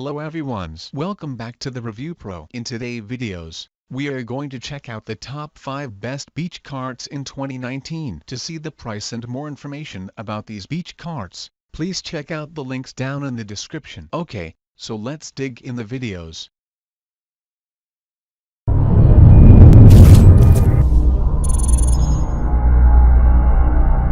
Hello everyone, welcome back to the Review Pro. In today's videos, we are going to check out the top 5 best beach carts in 2019. To see the price and more information about these beach carts, please check out the links down in the description. Okay, so let's dig in the videos.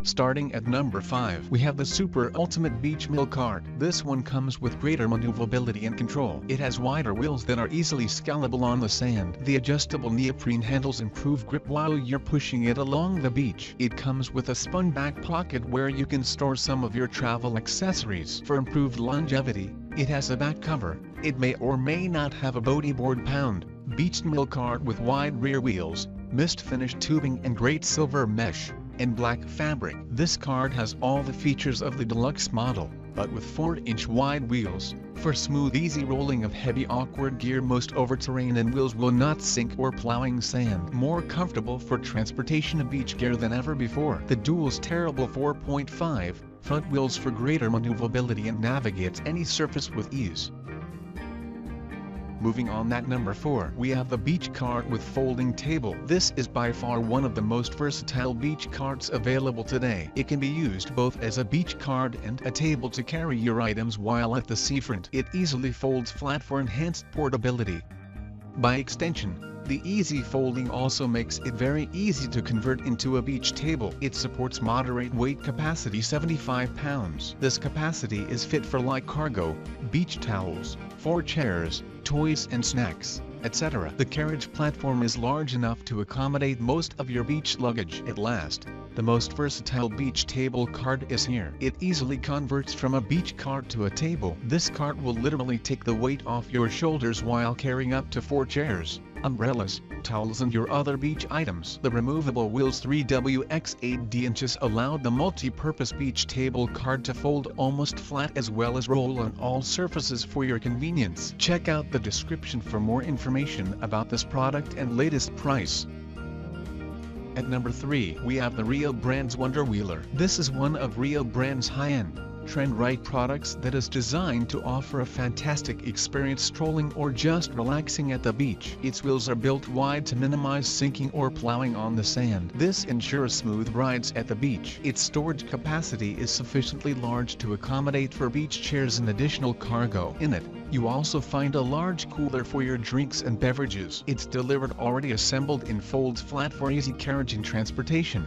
Starting at number 5, we have the Super Ultimate Beachmail Cart. This one comes with greater maneuverability and control. It has wider wheels that are easily scalable on the sand. The adjustable neoprene handles improve grip while you're pushing it along the beach. It comes with a spun back pocket where you can store some of your travel accessories. For improved longevity, it has a back cover. It may or may not have a bodyboard pound. Beachmail Cart with wide rear wheels, mist finish tubing and great silver mesh and black fabric. This cart has all the features of the deluxe model, but with 4-inch wide wheels, for smooth easy rolling of heavy awkward gear. Most over-terrain and wheels will not sink or plowing sand. More comfortable for transportation of beach gear than ever before. The dual's terrible 4.5 front wheels for greater maneuverability and navigates any surface with ease. Moving on at number 4, we have the beach cart with folding table. This is by far one of the most versatile beach carts available today. It can be used both as a beach cart and a table to carry your items while at the seafront. It easily folds flat for enhanced portability. By extension, the easy folding also makes it very easy to convert into a beach table. It supports moderate weight capacity 75 pounds. This capacity is fit for light cargo, beach towels, 4 chairs, toys and snacks, etc. The carriage platform is large enough to accommodate most of your beach luggage. At last, the most versatile beach table cart is here. It easily converts from a beach cart to a table. This cart will literally take the weight off your shoulders while carrying up to 4 chairs, umbrellas, towels and your other beach items. The removable wheels 3W/8D inches allow the multi-purpose beach table cart to fold almost flat as well as roll on all surfaces for your convenience. Check out the description for more information about this product and latest price. At number 3, we have the Rio brand's Wonderwheeler. This is one of Rio brand's high-end, trend-right products that is designed to offer a fantastic experience strolling or just relaxing at the beach. Its wheels are built wide to minimize sinking or plowing on the sand. This ensures smooth rides at the beach. Its storage capacity is sufficiently large to accommodate for beach chairs and additional cargo. In it, you also find a large cooler for your drinks and beverages. It's delivered already assembled and folds flat for easy carriage and transportation.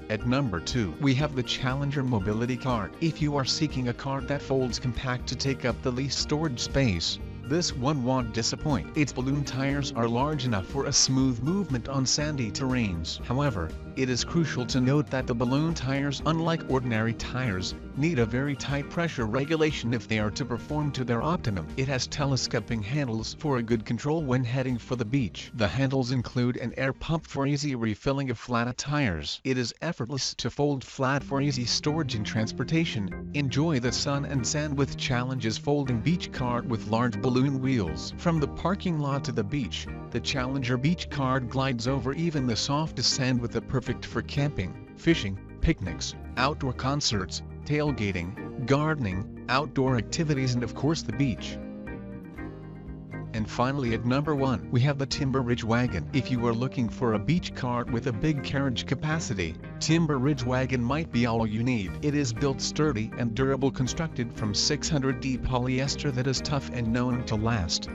At number 2, we have the Challenger Mobility Cart. If you are seeking a cart that folds compact to take up the least storage space, this one won't disappoint. Its balloon tires are large enough for a smooth movement on sandy terrains. However, it is crucial to note that the balloon tires, unlike ordinary tires, need a very tight pressure regulation if they are to perform to their optimum. It has telescoping handles for a good control when heading for the beach. The handles include an air pump for easy refilling of flat tires. It is effortless to fold flat for easy storage and transportation. Enjoy the sun and sand with Challenger's folding beach cart with large balloon wheels. From the parking lot to the beach, the Challenger beach cart glides over even the softest sand with the perfect for camping, fishing, picnics, outdoor concerts, tailgating, gardening, outdoor activities and of course the beach. And finally at number 1, we have the Timber Ridge Wagon. If you are looking for a beach cart with a big carriage capacity, Timber Ridge Wagon might be all you need. It is built sturdy and durable, constructed from 600D polyester that is tough and known to last.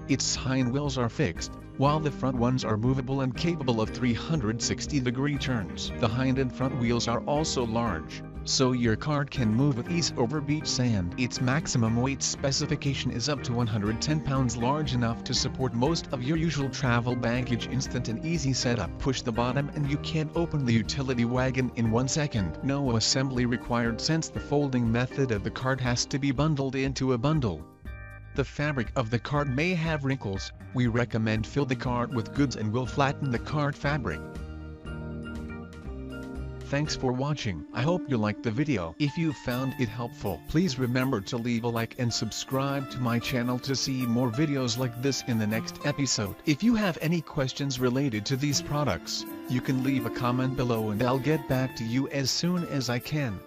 Its hind wheels are fixed, while the front ones are movable and capable of 360-degree turns. The hind and front wheels are also large, so your cart can move with ease over beach sand. Its maximum weight specification is up to 110 pounds, large enough to support most of your usual travel baggage. Instant and easy setup. Push the bottom and you can open the utility wagon in 1 second. No assembly required since the folding method of the cart has to be bundled into a bundle. The fabric of the cart may have wrinkles. We recommend fill the cart with goods and will flatten the cart fabric. Thanks for watching. I hope you liked the video. If you found it helpful, please remember to leave a like and subscribe to my channel to see more videos like this in the next episode. If you have any questions related to these products, you can leave a comment below and I'll get back to you as soon as I can.